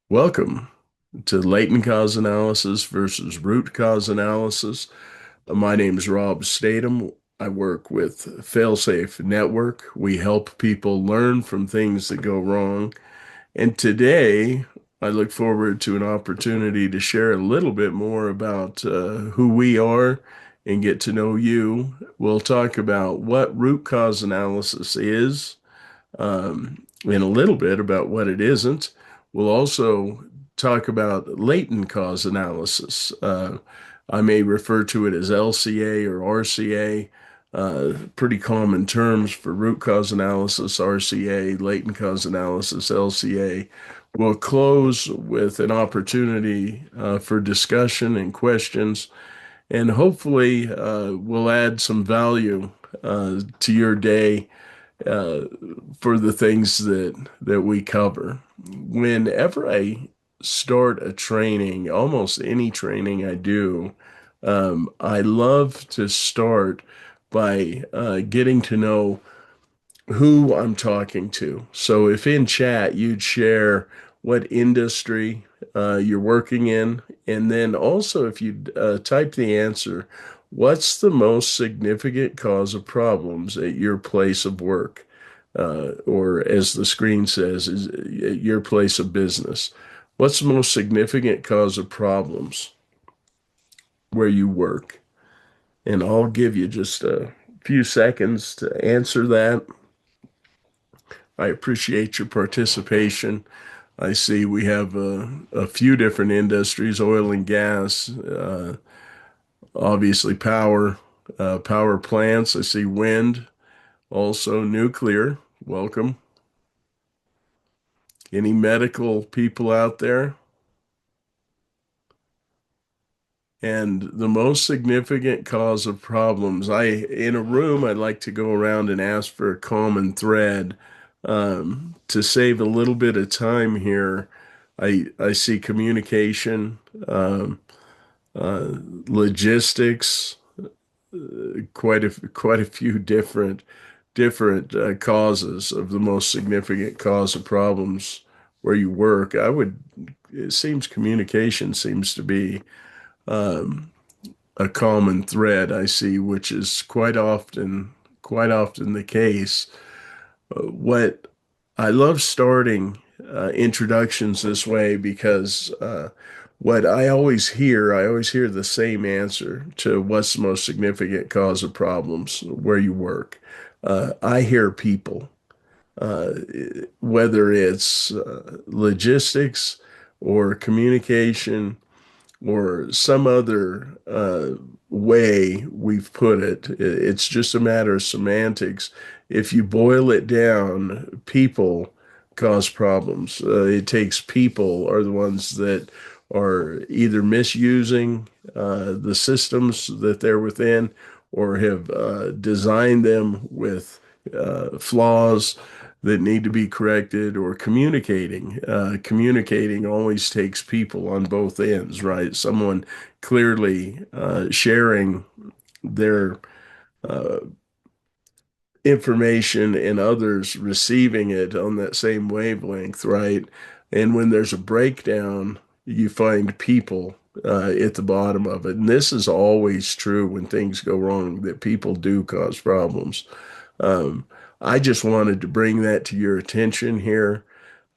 Welcome to latent cause analysis versus root cause analysis. My name is Rob Statham. I work with Failsafe-Network. We help people learn from things that go wrong. And today, I look forward to an opportunity to share a little bit more about who we are and get to know you. We'll talk about what root cause analysis is, in a little bit about what it isn't. We'll also talk about latent cause analysis. I may refer to it as LCA or RCA, pretty common terms for root cause analysis, RCA, latent cause analysis, LCA. We'll close with an opportunity for discussion and questions, and hopefully we'll add some value to your day uh, for the things that we cover. Whenever I start a training, almost any training I do, I love to start by getting to know who I'm talking to. So if in chat you'd share what industry you're working in, and then also if you type the answer, what's the most significant cause of problems at your place of work? Or as the screen says, is at your place of business. What's the most significant cause of problems where you work? And I'll give you just a few seconds to answer that. I appreciate your participation. I see we have a few different industries, oil and gas, obviously power plants. I see wind, also nuclear. Welcome. Any medical people out there? And the most significant cause of problems, in a room, I'd like to go around and ask for a common thread. To save a little bit of time here, I see communication, uh, logistics, quite a few different causes of the most significant cause of problems where you work. It seems communication seems to be um, a common thread I see, which is quite often the case. What I love starting introductions this way because what I always hear the same answer to what's the most significant cause of problems where you work. I hear people, uh, whether it's logistics or communication or some other way we've put it. It's just a matter of semantics. If you boil it down, people cause problems. It takes people are the ones that are either misusing the systems that they're within or have designed them with flaws that need to be corrected or communicating. Communicating always takes people on both ends, right? Someone clearly sharing their uh, information and others receiving it on that same wavelength, right? And when there's a breakdown, you find people at the bottom of it. And this is always true when things go wrong, that people do cause problems. Um, I just wanted to bring that to your attention here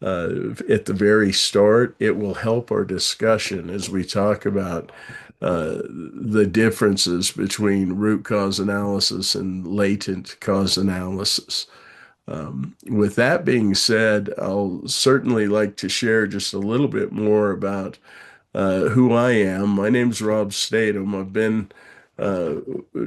at the very start. It will help our discussion as we talk about the differences between root cause analysis and latent cause analysis. With that being said, I'll certainly like to share just a little bit more about who I am. My name's Rob Statham. I've been uh,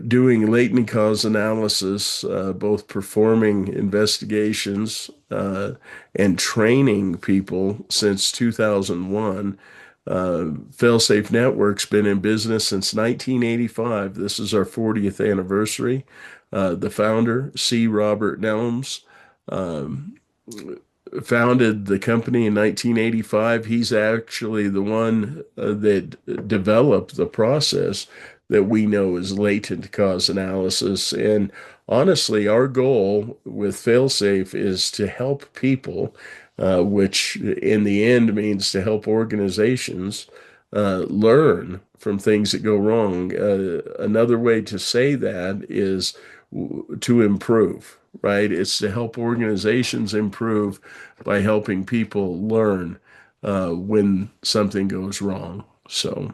doing latent cause analysis, both performing investigations and training people since 2001. Failsafe-Network's been in business since 1985. This is our 40th anniversary. The founder, C. Robert Nelms, um, founded the company in 1985. He's actually the one that developed the process that we know as latent cause analysis. And honestly, our goal with Failsafe is to help people which in the end means to help organizations learn from things that go wrong. Another way to say that is to improve, right? It's to help organizations improve by helping people learn when something goes wrong. So,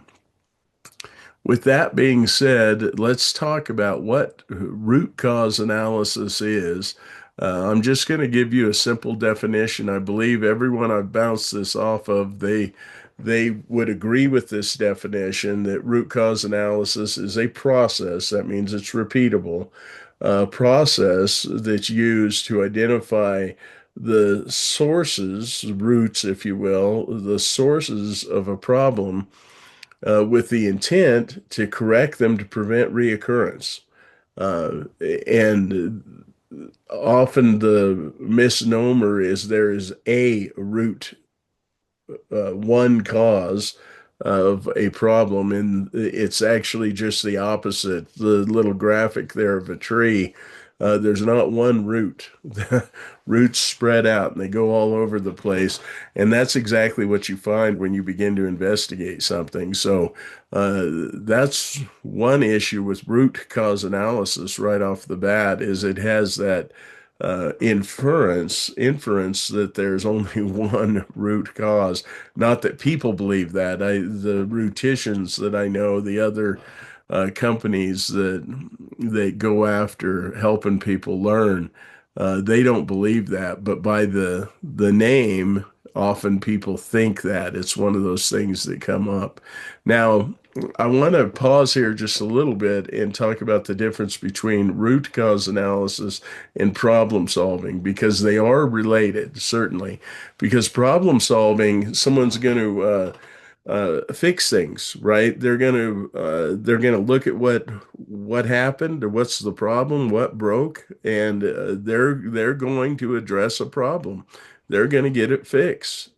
with that being said, let's talk about what root cause analysis is. I'm just going to give you a simple definition. I believe everyone I've bounced this off of, they would agree with this definition that root cause analysis is a process. That means it's repeatable. A process that's used to identify the sources, roots, if you will, the sources of a problem with the intent to correct them to prevent reoccurrence. And often the misnomer is there is a root, one cause of a problem, and it's actually just the opposite. The little graphic there of a tree, there's not one root. The roots spread out and they go all over the place. And that's exactly what you find when you begin to investigate something. So that's one issue with root cause analysis right off the bat is it has that inference that there's only one root cause. Not that people believe that. The rooticians that I know, the other companies that go after helping people learn, they don't believe that. But by the name, often people think that it's one of those things that come up. Now, I want to pause here just a little bit and talk about the difference between root cause analysis and problem solving because they are related, certainly. Because problem solving, someone's going to fix things, right? They're gonna look at what happened or what's the problem, what broke, and they're going to address a problem. They're going to get it fixed.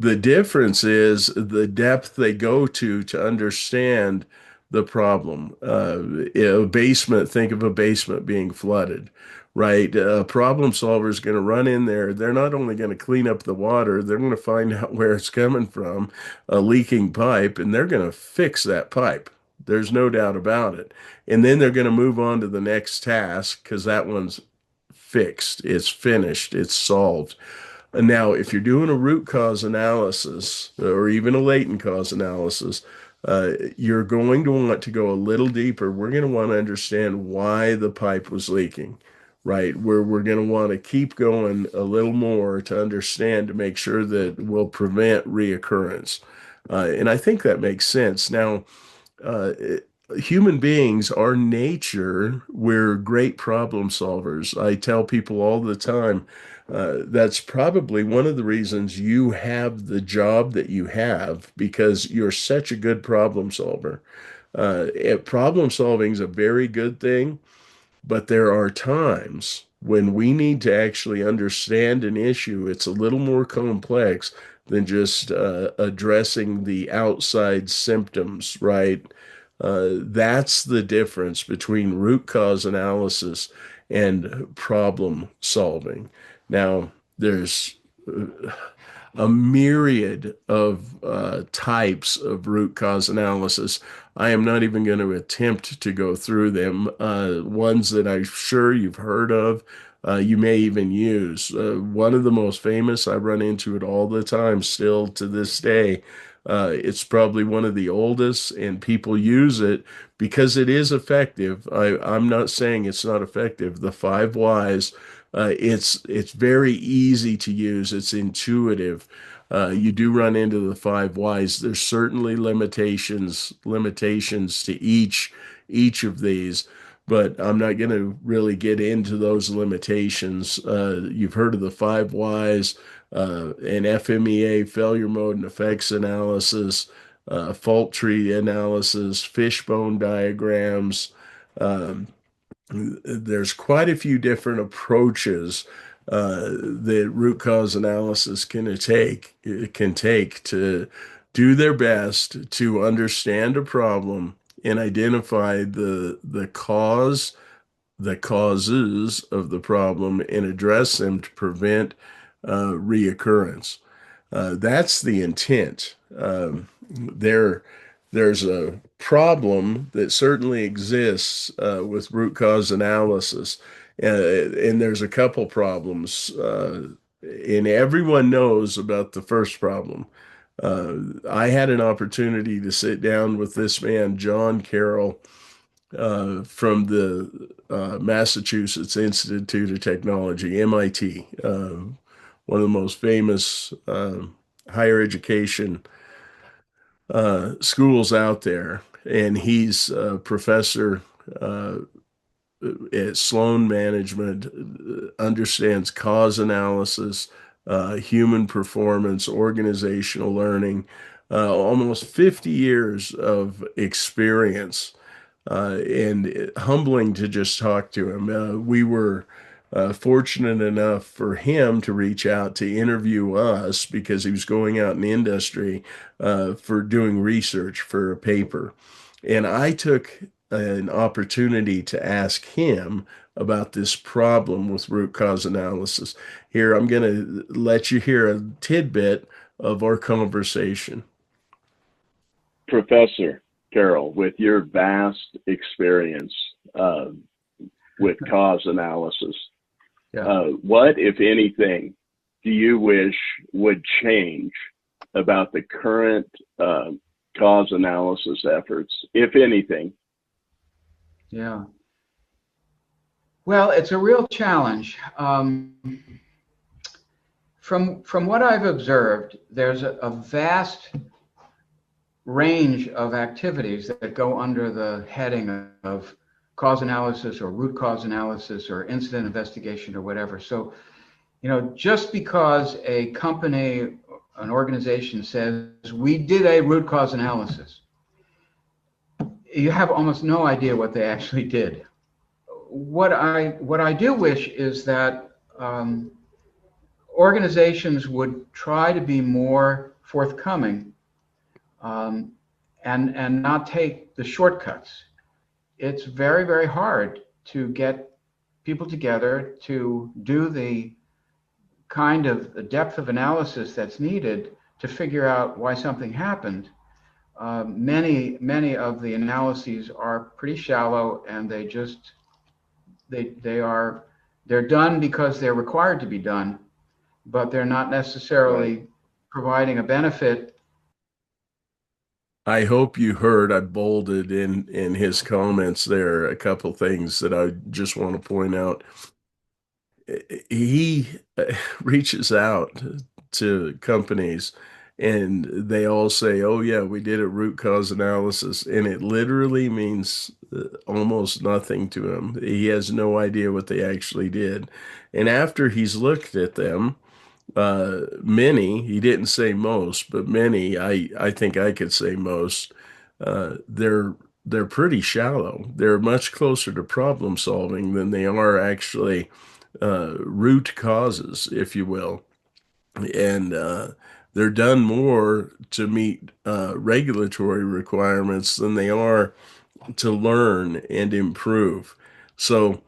The difference is the depth they go to understand the problem. A basement, think of a basement being flooded, right? A problem solver is going to run in there. They're not only going to clean up the water, they're going to find out where it's coming from, a leaking pipe, and they're going to fix that pipe. There's no doubt about it. And then they're going to move on to the next task because that one's fixed, it's finished, it's solved. And now, if you're doing a root cause analysis or even a latent cause analysis, you're going to want to go a little deeper. We're going to want to understand why the pipe was leaking, right? We're going to want to keep going a little more to understand to make sure that we'll prevent reoccurrence. And I think that makes sense. Now, uh, human beings, our nature, we're great problem solvers. I tell people all the time, that's probably one of the reasons you have the job that you have because you're such a good problem solver. Problem solving is a very good thing. But there are times when we need to actually understand an issue. It's a little more complex than just addressing the outside symptoms, right? That's the difference between root cause analysis and problem solving. Now, there's a myriad of types of root cause analysis. I am not even going to attempt to go through them. Ones that I'm sure you've heard of, you may even use. One of the most famous, I run into it all the time, still to this day. It's probably one of the oldest, and people use it because it is effective. I'm not saying it's not effective. The five whys, it's very easy to use. It's intuitive. You do run into the five whys. There's certainly limitations to each of these, but I'm not going to really get into those limitations. You've heard of the five whys, an FMEA, failure mode and effects analysis, fault tree analysis, fishbone diagrams. Um, there's quite a few different approaches that root cause analysis can take to do their best to understand a problem and identify the causes of the problem and address them to prevent reoccurrence. That's the intent. There, there's a problem that certainly exists with root cause analysis, and there's a couple problems, and everyone knows about the first problem. I had an opportunity to sit down with this man, John Carroll, from the Massachusetts Institute of Technology, MIT, one of the most famous higher education schools out there. And he's a professor uh, at Sloan Management, understands cause analysis, human performance, organizational learning, almost 50 years of experience, and humbling to just talk to him. We were fortunate enough for him to reach out to interview us because he was going out in the industry for doing research for a paper. And I took an opportunity to ask him about this problem with root cause analysis. Here, I'm going to let you hear a tidbit of our conversation. Professor Carroll, with your vast experience with cause analysis, what, if anything, do you wish would change about the current cause analysis efforts, if anything? Yeah. Well, it's a real challenge. From what I've observed, there's a vast range of activities that go under the heading of cause analysis or root cause analysis or incident investigation or whatever. So, just because a company, an organization says, we did a root cause analysis, you have almost no idea what they actually did. What I do wish is that organizations would try to be more forthcoming and not take the shortcuts. It's very, very hard to get people together to do the kind of the depth of analysis that's needed to figure out why something happened. Many of the analyses are pretty shallow, and they're done because they're required to be done, but they're not necessarily providing a benefit. I hope you heard I bolded in his comments there a couple things that I just want to point out. He reaches out to companies and they all say, "Oh yeah, we did a root cause analysis," and it literally means almost nothing to him. He has no idea what they actually did. And after he's looked at them, many, he didn't say most, but many, I think I could say most, they're pretty shallow. They're much closer to problem solving than they are actually root causes, if you will. And they're done more to meet regulatory requirements than they are to learn and improve. So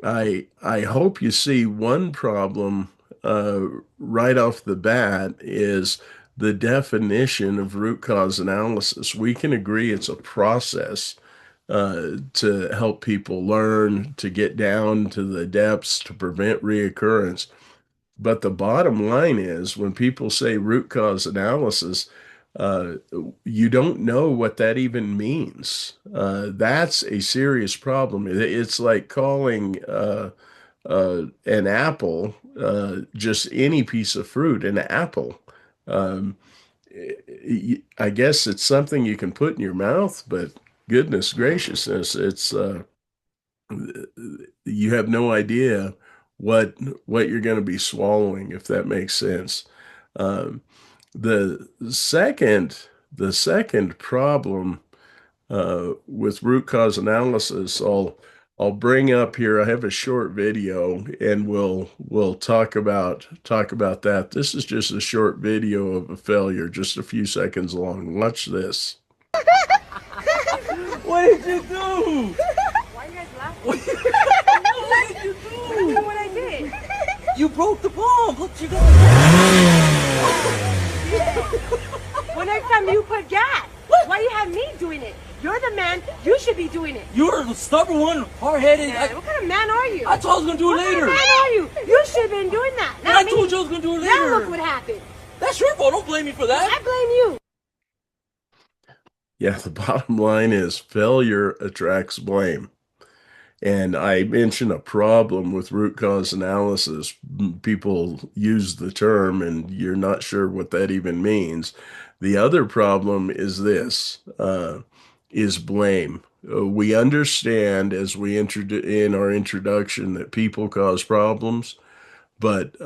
I hope you see one problem uh, right off the bat is the definition of root cause analysis. We can agree it's a process to help people learn, to get down to the depths, to prevent reoccurrence. But the bottom line is when people say root cause analysis, uh, you don't know what that even means. That's a serious problem. It's like calling an apple just any piece of fruit an apple. Um, I guess it's something you can put in your mouth, but goodness graciousness, it's you have no idea what what you're going to be swallowing, if that makes sense. Um, the second problem with root cause analysis, I'll bring up here. I have a short video, and we'll talk about that. This is just a short video of a failure, just a few seconds long. Watch this. What did you do? Why are you guys laughing? What did you do? Look at what I did. You broke the pump. Look, you got. Well, next time you put gas. What? Why you have me doing it? You're the man. You should be doing it. You're the stubborn one, hard-headed. What kind of man are you? I told you I was gonna do it later. What kind of man are you? You should have been doing that. And I told you I was gonna do it later. Now look what happened. That's your fault. Don't blame me for that. I blame you. Yeah, the bottom line is failure attracts blame. And I mentioned a problem with root cause analysis. People use the term and you're not sure what that even means. The other problem is this, is blame. We understand as we in our introduction that people cause problems, but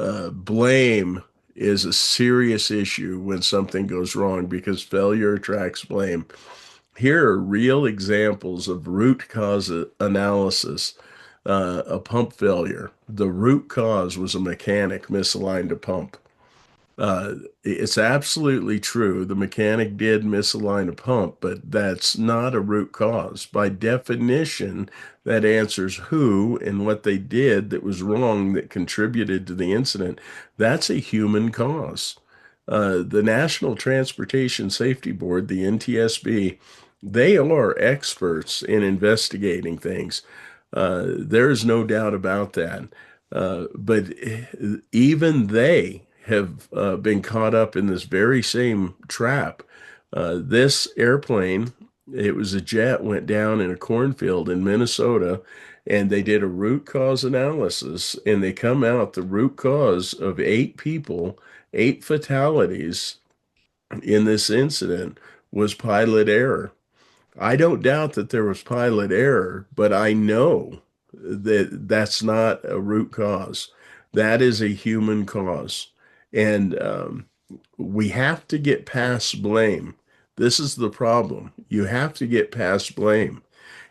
blame is a serious issue when something goes wrong because failure attracts blame. Here are real examples of root cause analysis. A pump failure. The root cause was a mechanic misaligned a pump. It's absolutely true. The mechanic did misalign a pump, but that's not a root cause. By definition, that answers who and what they did that was wrong that contributed to the incident. That's a human cause. The National Transportation Safety Board, the NTSB, they are experts in investigating things. There is no doubt about that. But even they have been caught up in this very same trap. This airplane, it was a jet, went down in a cornfield in Minnesota, and they did a root cause analysis, and they come out the root cause of 8 people, 8 fatalities in this incident was pilot error. I don't doubt that there was pilot error, but I know that that's not a root cause. That is a human cause. And we have to get past blame. This is the problem. You have to get past blame.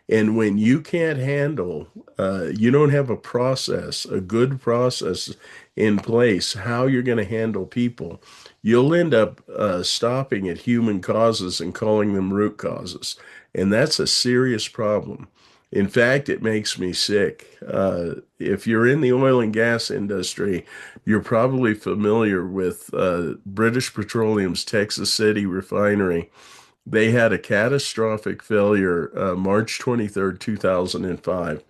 And when you can't handle, you don't have a process, a good process in place, how you're going to handle people, you'll end up stopping at human causes and calling them root causes. And that's a serious problem. In fact, it makes me sick. If you're in the oil and gas industry, you're probably familiar with British Petroleum's Texas City refinery. They had a catastrophic failure March 23rd, 2005.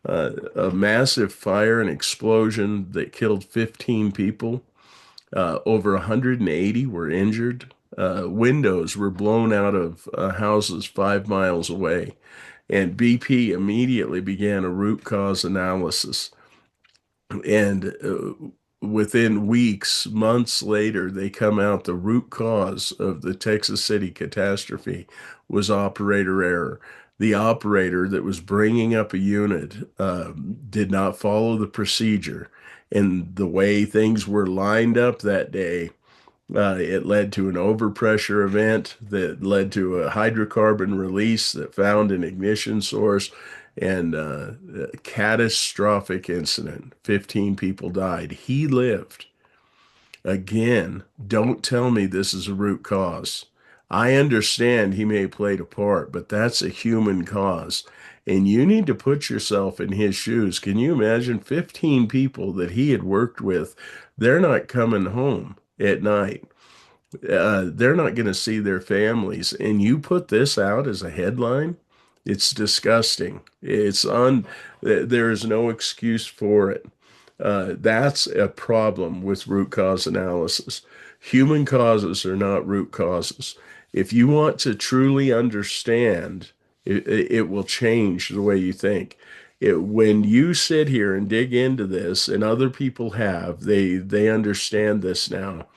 A massive fire and explosion that killed 15 people. Over 180 were injured. Windows were blown out of houses 5 miles away. And BP immediately began a root cause analysis. And within weeks, months later, they come out the root cause of the Texas City catastrophe was operator error. The operator that was bringing up a unit did not follow the procedure. And the way things were lined up that day, it led to an overpressure event that led to a hydrocarbon release that found an ignition source and a catastrophic incident. 15 people died. He lived. Again, don't tell me this is a root cause. I understand he may have played a part, but that's a human cause. And you need to put yourself in his shoes. Can you imagine 15 people that he had worked with? They're not coming home at night. They're not going to see their families. And you put this out as a headline? It's disgusting. There is no excuse for it. That's a problem with root cause analysis. Human causes are not root causes. If you want to truly understand, it will change the way you think. When you sit here and dig into this, and other people have, they understand this now.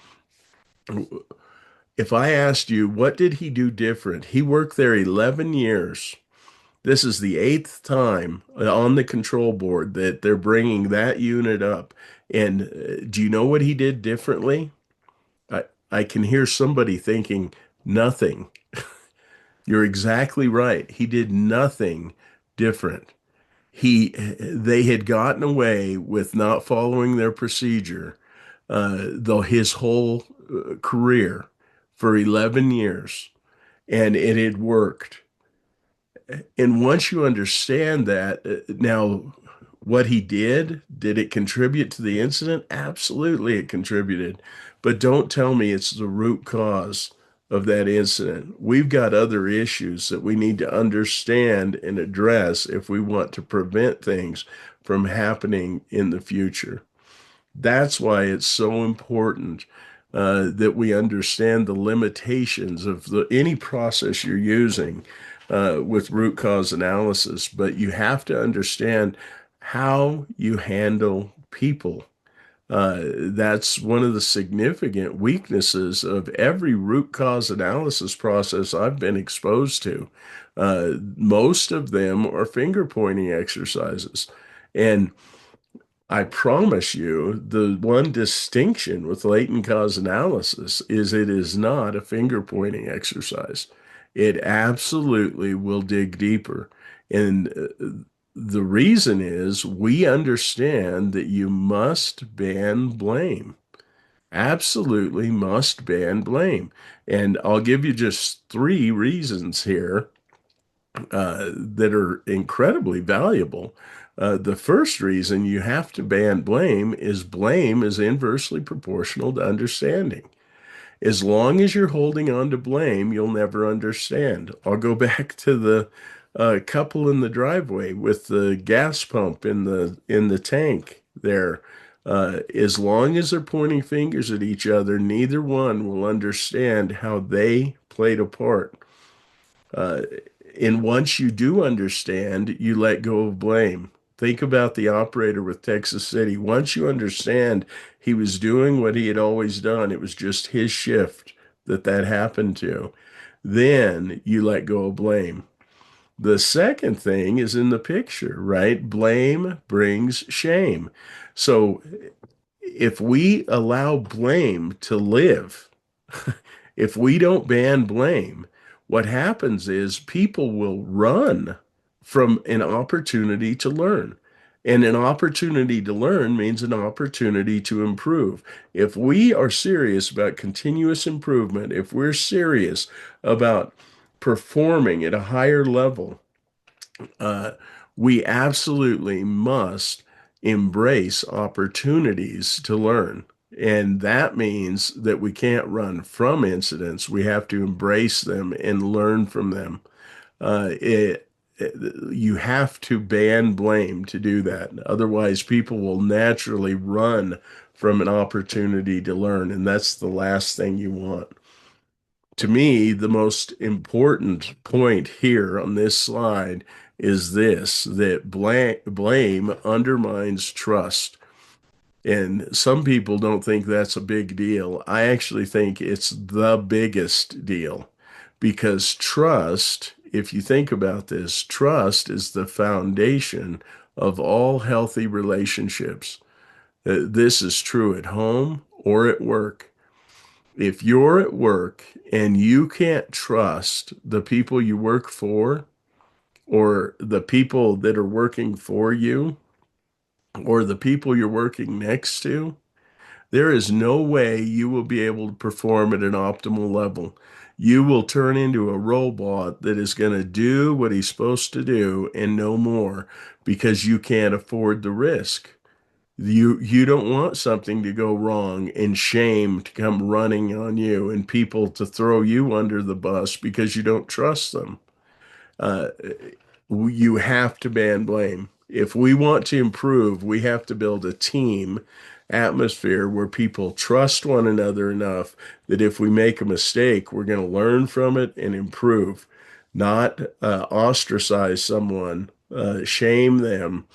If I asked you, what did he do different? He worked there 11 years. This is the 8th time on the control board that they're bringing that unit up. And do you know what he did differently? I can hear somebody thinking, nothing. You're exactly right. He did nothing different. They had gotten away with not following their procedure, though his whole career for 11 years, and it had worked. And once you understand that, now What he did it contribute to the incident? Absolutely, it contributed. But don't tell me it's the root cause of that incident. We've got other issues that we need to understand and address if we want to prevent things from happening in the future. That's why it's so important that we understand the limitations of any process you're using with root cause analysis, but you have to understand how you handle people. That's one of the significant weaknesses of every root cause analysis process I've been exposed to. Most of them are finger pointing exercises. And I promise you, the one distinction with latent cause analysis is it is not a finger pointing exercise. It absolutely will dig deeper. And the reason is we understand that you must ban blame. Absolutely must ban blame. And I'll give you just three reasons here that are incredibly valuable. The first reason you have to ban blame is inversely proportional to understanding. As long as you're holding on to blame, you'll never understand. I'll go back to the couple in the driveway with the gas pump in the tank there. As long as they're pointing fingers at each other, neither one will understand how they played a part. Uh, and once you do understand, you let go of blame. Think about the operator with Texas City. Once you understand he was doing what he had always done, it was just his shift that happened to, then you let go of blame. The second thing is in the picture, right? Blame brings shame. So if we allow blame to live, if we don't ban blame, what happens is people will run from an opportunity to learn. And an opportunity to learn means an opportunity to improve. If we are serious about continuous improvement, if we're serious about performing at a higher level, uh, we absolutely must embrace opportunities to learn. And that means that we can't run from incidents. We have to embrace them and learn from them. Uh, it, you have to ban blame to do that. Otherwise, people will naturally run from an opportunity to learn. And that's the last thing you want. To me, the most important point here on this slide is this, that blame undermines trust. And some people don't think that's a big deal. I actually think it's the biggest deal because trust, if you think about this, trust is the foundation of all healthy relationships. This is true at home or at work. If you're at work and you can't trust the people you work for or the people that are working for you or the people you're working next to, there is no way you will be able to perform at an optimal level. You will turn into a robot that is going to do what he's supposed to do and no more because you can't afford the risk. You don't want something to go wrong and shame to come running on you and people to throw you under the bus because you don't trust them. Uh, you have to ban blame. If we want to improve, we have to build a team atmosphere where people trust one another enough that if we make a mistake, we're going to learn from it and improve, not ostracize someone, shame them,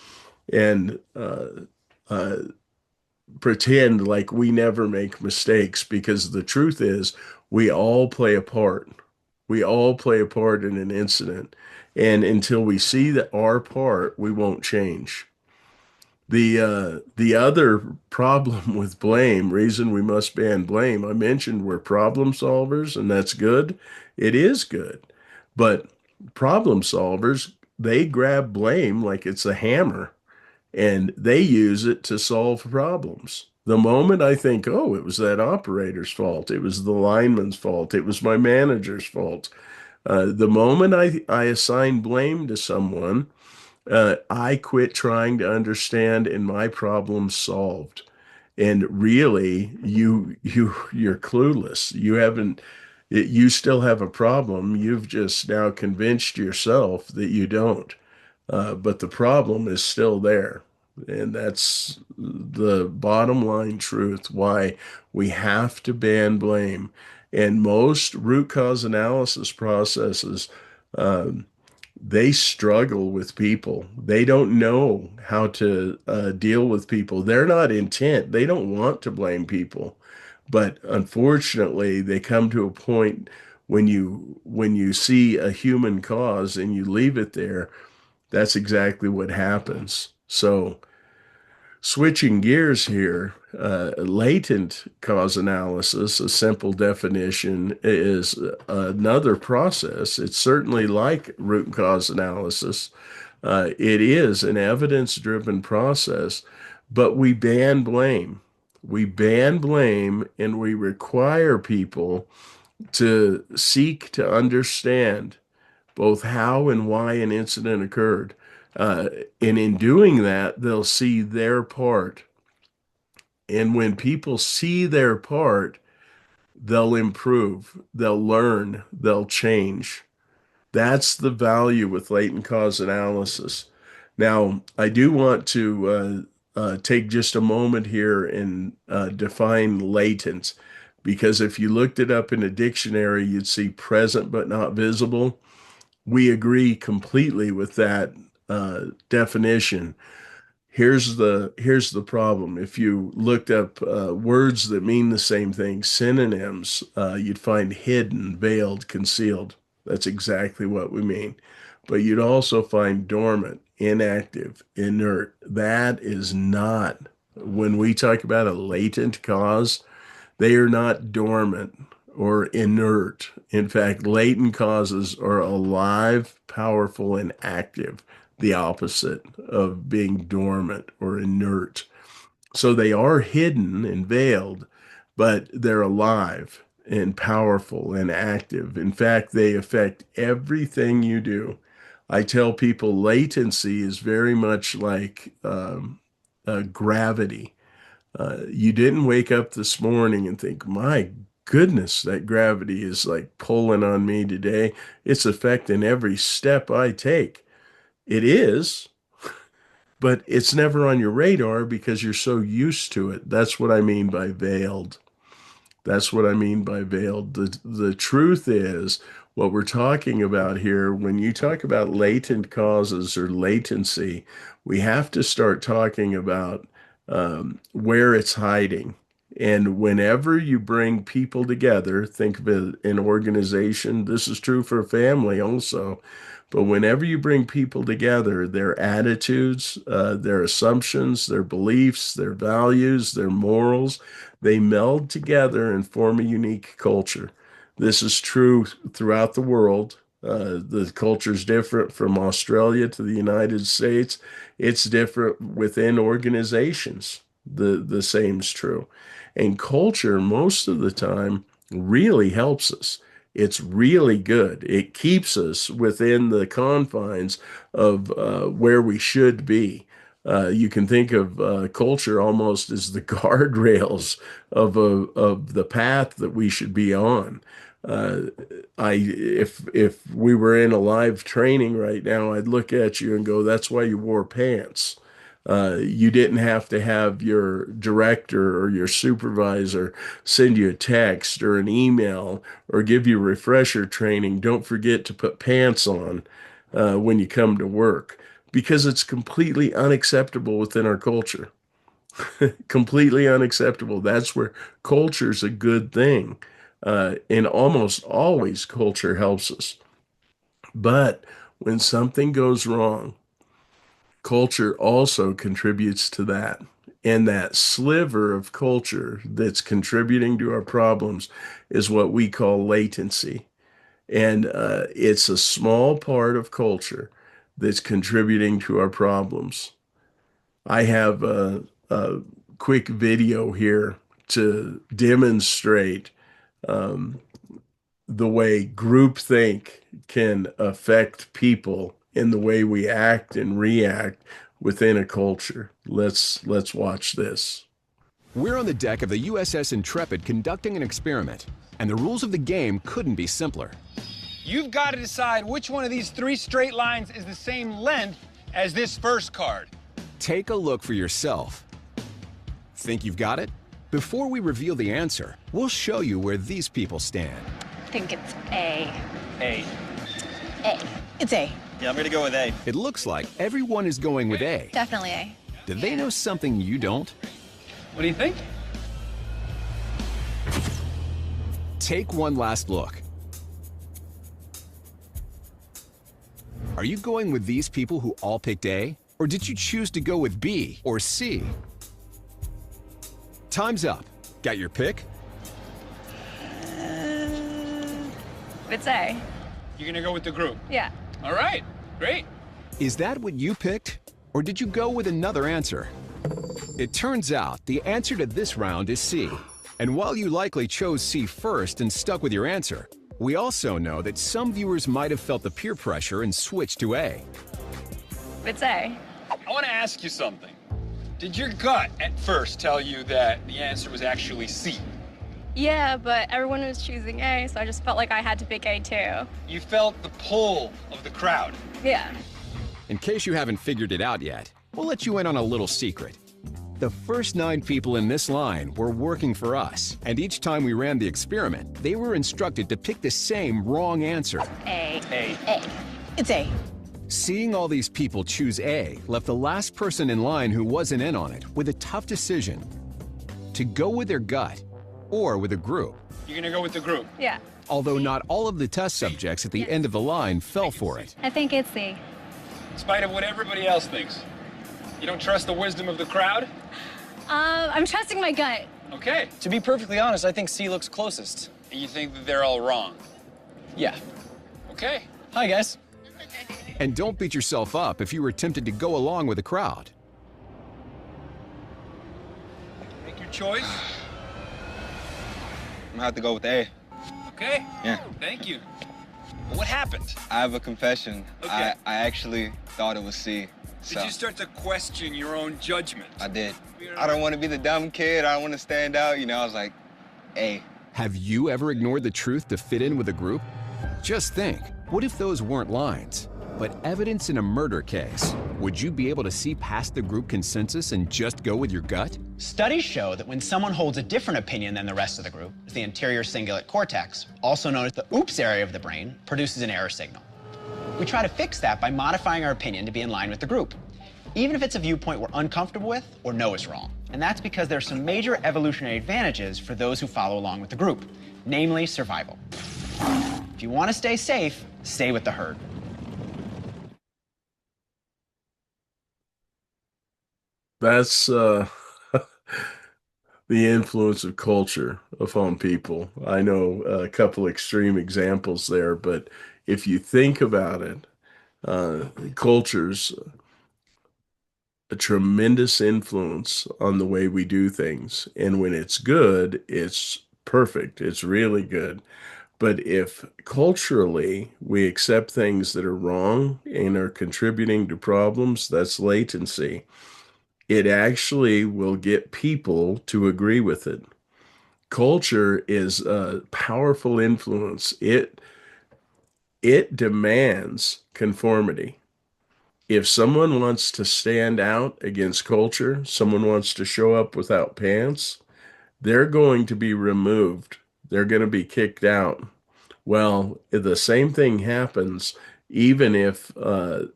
and uh, pretend like we never make mistakes because the truth is we all play a part. We all play a part in an incident. And until we see that our part, we won't change. The other problem with blame, reason we must ban blame, I mentioned we're problem solvers, and that's good. It is good. But problem solvers, they grab blame like it's a hammer and they use it to solve problems. The moment I think, oh, it was that operator's fault, it was the lineman's fault, it was my manager's fault, the moment I assign blame to someone, I quit trying to understand and my problem's solved. And really, you're clueless. You still have a problem. You've just now convinced yourself that you don't. But the problem is still there. And that's the bottom line truth why we have to ban blame. And most root cause analysis processes, um, they struggle with people. They don't know how to deal with people. They're not intent. They don't want to blame people. But unfortunately, they come to a point when you see a human cause and you leave it there, that's exactly what happens. So, switching gears here, latent cause analysis, a simple definition, is another process. It's certainly like root cause analysis. It is an evidence-driven process, but we ban blame. We ban blame and we require people to seek to understand both how and why an incident occurred. Uh, and in doing that, they'll see their part. And when people see their part, they'll improve, they'll learn, they'll change. That's the value with latent cause analysis. Now, I do want to take just a moment here and define latent, because if you looked it up in a dictionary, you'd see present but not visible. We agree completely with that definition. Here's the problem. If you looked up words that mean the same thing, synonyms, you'd find hidden, veiled, concealed. That's exactly what we mean. But you'd also find dormant, inactive, inert. That is not, when we talk about a latent cause, they are not dormant or inert. In fact, latent causes are alive, powerful, and active, the opposite of being dormant or inert. So they are hidden and veiled, but they're alive and powerful and active. In fact, they affect everything you do. I tell people latency is very much like gravity. You didn't wake up this morning and think, my goodness, that gravity is like pulling on me today. It's affecting every step I take. It is, but it's never on your radar because you're so used to it. That's what I mean by veiled. That's what I mean by veiled. The truth is, what we're talking about here, when you talk about latent causes or latency, we have to start talking about where it's hiding. And whenever you bring people together, think of an organization, this is true for a family also, but whenever you bring people together, their attitudes, their assumptions, their beliefs, their values, their morals, they meld together and form a unique culture. This is true throughout the world. The culture is different from Australia to the United States. It's different within organizations. The same is true. And culture, most of the time, really helps us. It's really good. It keeps us within the confines of where we should be. You can think of culture almost as the guardrails of the path that we should be on. Uh, if we were in a live training right now, I'd look at you and go, "That's why you wore pants." You didn't have to have your director or your supervisor send you a text or an email or give you refresher training. Don't forget to put pants on when you come to work, because it's completely unacceptable within our culture. Completely unacceptable. That's where culture's a good thing. And almost always culture helps us. But when something goes wrong, culture also contributes to that. And that sliver of culture that's contributing to our problems is what we call latency. And it's a small part of culture that's contributing to our problems. I have a quick video here to demonstrate um, the way groupthink can affect people in the way we act and react within a culture. Let's watch this. We're on the deck of the USS Intrepid conducting an experiment, and the rules of the game couldn't be simpler. You've got to decide which one of these 3 straight lines is the same length as this first card. Take a look for yourself. Think you've got it? Before we reveal the answer, we'll show you where these people stand. I think it's A. A. A. It's A. Yeah, I'm gonna go with A. It looks like everyone is going with A. Definitely A. Do they know something you don't? What do you think? Take one last look. Are you going with these people who all picked A? Or did you choose to go with B or C? Time's up. Got your pick? It's A. You're gonna go with the group. Yeah. All right, great. Is that what you picked? Or did you go with another answer? It turns out the answer to this round is C. And while you likely chose C first and stuck with your answer, we also know that some viewers might have felt the peer pressure and switched to A. It's A. I want to ask you something. Did your gut at first tell you that the answer was actually C? Yeah, but everyone was choosing A, so I just felt like I had to pick A too. You felt the pull of the crowd. Yeah. In case you haven't figured it out yet, we'll let you in on a little secret. The first 9 people in this line were working for us, and each time we ran the experiment, they were instructed to pick the same wrong answer. A. A. A. It's A. Seeing all these people choose A left the last person in line who wasn't in on it with a tough decision: to go with their gut or with a group. You're gonna go with the group. Yeah. Although not all of the test subjects at the end of the line fell for it. I think it's C. In spite of what everybody else thinks. You don't trust the wisdom of the crowd? I'm trusting my gut. Okay. To be perfectly honest, I think C looks closest. And you think that they're all wrong? Yeah. Okay. Hi, guys. And don't beat yourself up if you were tempted to go along with the crowd. Make your choice. I'm gonna have to go with A. Okay. Yeah. Thank you. What happened? I have a confession. Okay. I actually thought it was C. Did you start to question your own judgment? I did. I don't want to be the dumb kid. I don't want to stand out. You know, I was like, A. Have you ever ignored the truth to fit in with a group? Just think, what if those weren't lines, but evidence in a murder case? Would you be able to see past the group consensus and just go with your gut? Studies show that when someone holds a different opinion than the rest of the group, the anterior cingulate cortex, also known as the oops area of the brain, produces an error signal. We try to fix that by modifying our opinion to be in line with the group, even if it's a viewpoint we're uncomfortable with or know is wrong. And that's because there are some major evolutionary advantages for those who follow along with the group, namely survival. If you want to stay safe, stay with the herd. That's the influence of culture upon people. I know a couple extreme examples there, but if you think about it, culture's a tremendous influence on the way we do things. And when it's good, it's perfect. It's really good. But if culturally we accept things that are wrong and are contributing to problems, that's latency. It actually will get people to agree with it. Culture is a powerful influence. It demands conformity. If someone wants to stand out against culture, someone wants to show up without pants, they're going to be removed. They're going to be kicked out. Well, the same thing happens even if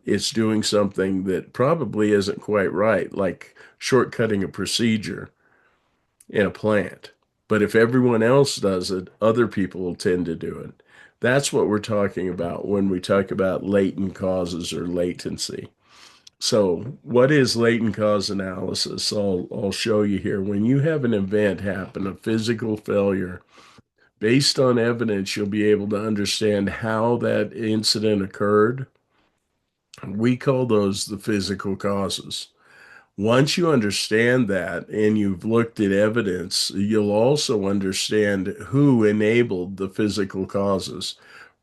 it's doing something that probably isn't quite right, like shortcutting a procedure in a plant. But if everyone else does it, other people will tend to do it. That's what we're talking about when we talk about latent causes or latency. So what is latent cause analysis? I'll show you here. When you have an event happen, a physical failure, based on evidence, you'll be able to understand how that incident occurred. We call those the physical causes. Once you understand that and you've looked at evidence, you'll also understand who enabled the physical causes.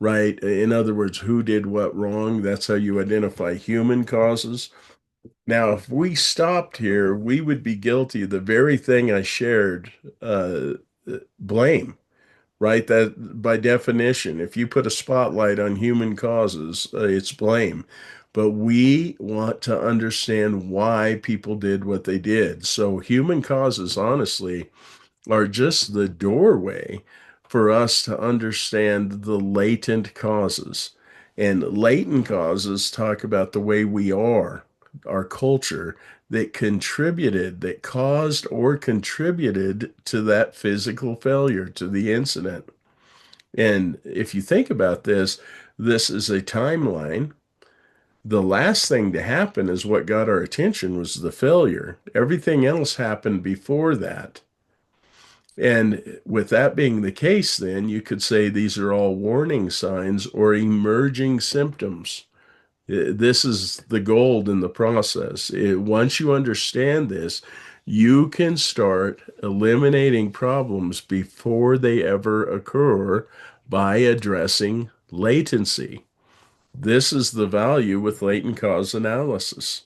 right? In other words, who did what wrong? That's how you identify human causes. Now, if we stopped here, we would be guilty of the very thing I shared, uh, blame, right? That by definition, if you put a spotlight on human causes, it's blame. But we want to understand why people did what they did. So human causes, honestly, are just the doorway for us to understand the latent causes. And latent causes talk about the way we are, our culture, that contributed, that caused or contributed to that physical failure, to the incident. And if you think about this, this is a timeline. The last thing to happen is what got our attention was the failure. Everything else happened before that. And with that being the case, then you could say these are all warning signs or emerging symptoms. This is the gold in the process. Once you understand this, you can start eliminating problems before they ever occur by addressing latency. This is the value with latent cause analysis.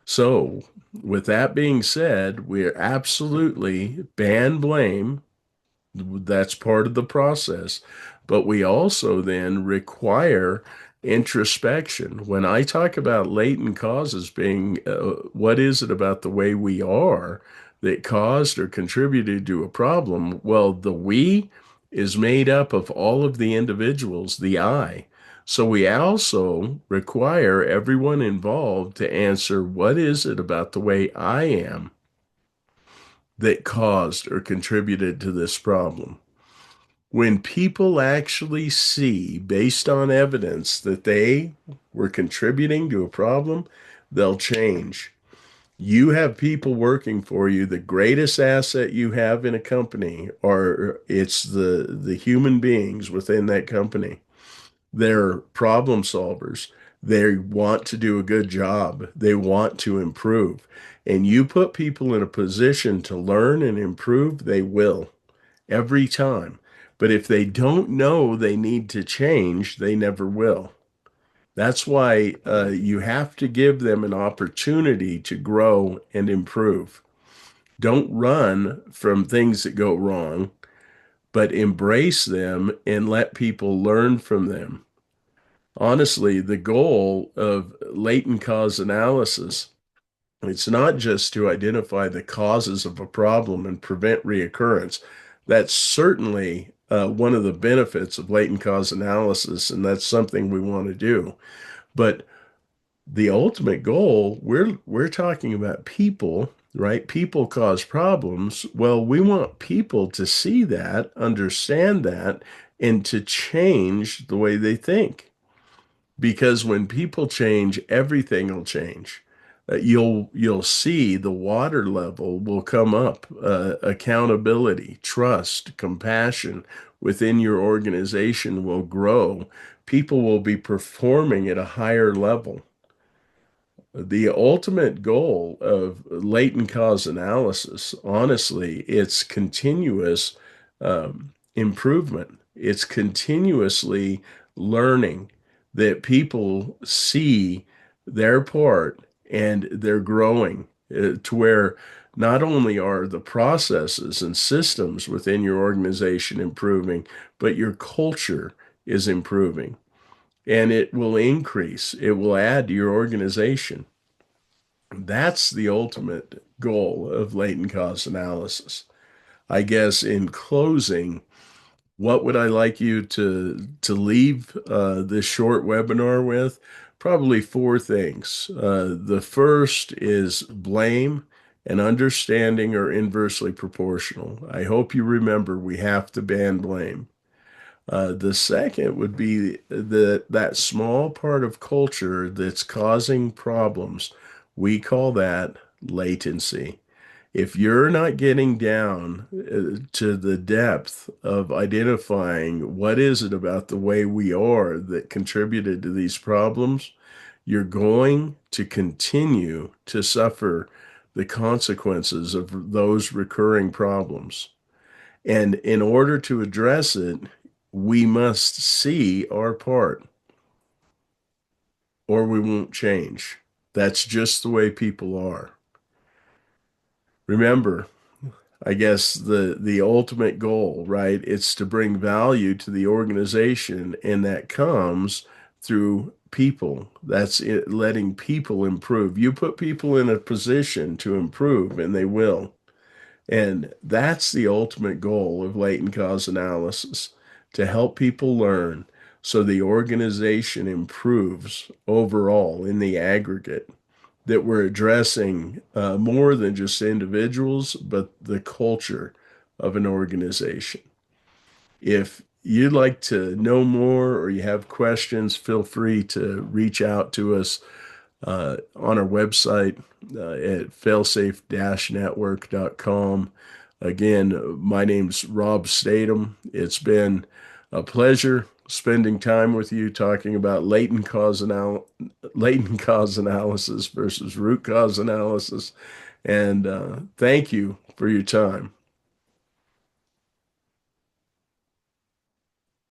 So, with that being said, we're absolutely ban blame. That's part of the process. But we also then require introspection. When I talk about latent causes being what is it about the way we are that caused or contributed to a problem? Well, the we is made up of all of the individuals, the I. So we also require everyone involved to answer what is it about the way I am that caused or contributed to this problem? When people actually see, based on evidence, that they were contributing to a problem, they'll change. You have people working for you. The greatest asset you have in a company are it's the human beings within that company. They're problem solvers. They want to do a good job. They want to improve. And you put people in a position to learn and improve, they will every time. But if they don't know they need to change, they never will. That's why you have to give them an opportunity to grow and improve. Don't run from things that go wrong, but embrace them and let people learn from them. Honestly, the goal of latent cause analysis, it's not just to identify the causes of a problem and prevent reoccurrence. That's certainly one of the benefits of latent cause analysis, and that's something we want to do. But the ultimate goal, we're talking about people, right? People cause problems. Well, we want people to see that, understand that, and to change the way they think. Because when people change, everything will change. You'll see the water level will come up. Accountability, trust, compassion within your organization will grow. People will be performing at a higher level. The ultimate goal of latent cause analysis, honestly, it's continuous improvement. It's continuously learning that people see their part and they're growing to where not only are the processes and systems within your organization improving, but your culture is improving and it will increase. It will add to your organization. That's the ultimate goal of latent cause analysis. I guess in closing, what would I like you to leave this short webinar with? Probably four things. The first is blame and understanding are inversely proportional. I hope you remember we have to ban blame. The second would be that small part of culture that's causing problems. We call that latency. If you're not getting down to the depth of identifying what is it about the way we are that contributed to these problems, you're going to continue to suffer the consequences of those recurring problems. And in order to address it, we must see our part or we won't change. That's just the way people are. Remember, I guess the ultimate goal, right? It's to bring value to the organization, and that comes through people. That's it, letting people improve. You put people in a position to improve, and they will. And that's the ultimate goal of latent cause analysis, to help people learn so the organization improves overall in the aggregate, that we're addressing more than just individuals, but the culture of an organization. If you'd like to know more or you have questions, feel free to reach out to us on our website at failsafe-network.com. Again, my name's Rob Statham. It's been a pleasure spending time with you talking about latent cause analysis versus root cause analysis. And thank you for your time.